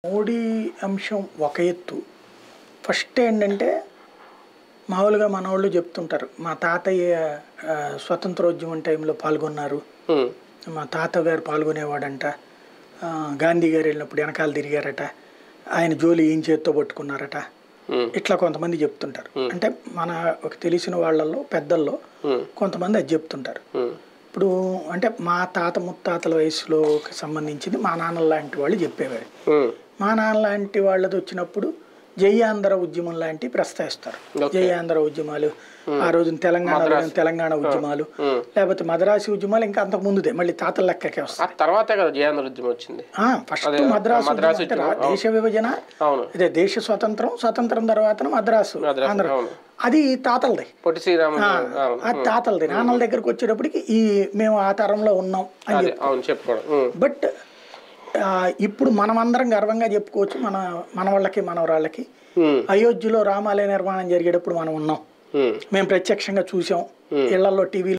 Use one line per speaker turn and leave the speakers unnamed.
మోడీ అంశం ఒక ఎత్తు. ఫస్ట్ ఏంటంటే మామూలుగా మనోళ్ళు చెప్తుంటారు, మా తాతయ్య స్వతంత్రోద్యమం టైంలో పాల్గొన్నారు, మా తాతగారు పాల్గొనేవాడంట, గాంధీ గారు వెళ్ళినప్పుడు వెనకాల తిరిగారట, ఆయన జోలి ఏం చేత్తో పట్టుకున్నారట, ఇట్లా కొంతమంది చెప్తుంటారు. అంటే మన ఒక తెలిసిన వాళ్ళల్లో పెద్దల్లో కొంతమంది అది చెప్తుంటారు. ఇప్పుడు అంటే మా తాత ముత్తాతల వయసులో సంబంధించింది మా నాన్న లాంటి వాళ్ళు చెప్పేవారు. మా నాన్న లాంటి వాళ్ళది వచ్చినప్పుడు జై ఆంధ్ర ఉద్యమం లాంటివి ప్రస్తావిస్తారు. జై ఆంధ్ర ఉద్యమాలు, ఆ రోజున తెలంగాణ ఉద్యమాలు, లేకపోతే మద్రాసు ఉద్యమాలు ఇంకా అంతకు ముందుదే, మళ్ళీ తాతల లెక్కకే వస్తాయి.
తర్వాతే కదా జై ఆంధ్ర ఉద్యమం వచ్చింది.
ఫస్ట్ మద్రాసు దేశ విభజన, ఇదే దేశ స్వతంత్రం తర్వాత మద్రాసు ఆంధ్ర, అది తాతలది.
పొట్టి శ్రీరాములు
అది తాతలది. నాన్నల దగ్గరకు వచ్చేటప్పటికి మేము ఆ తరంలో ఉన్నాం అని
చెప్పుకోవడం.
బట్ ఇప్పుడు మనమందరం గర్వంగా చెప్పుకోవచ్చు, మన వాళ్ళకి మనవరాళ్ళకి అయోధ్యలో రామాలయ నిర్మాణం జరిగేటప్పుడు మనం ఉన్నాం, మేము ప్రత్యక్షంగా చూసాం, ఇళ్లలో టీవీ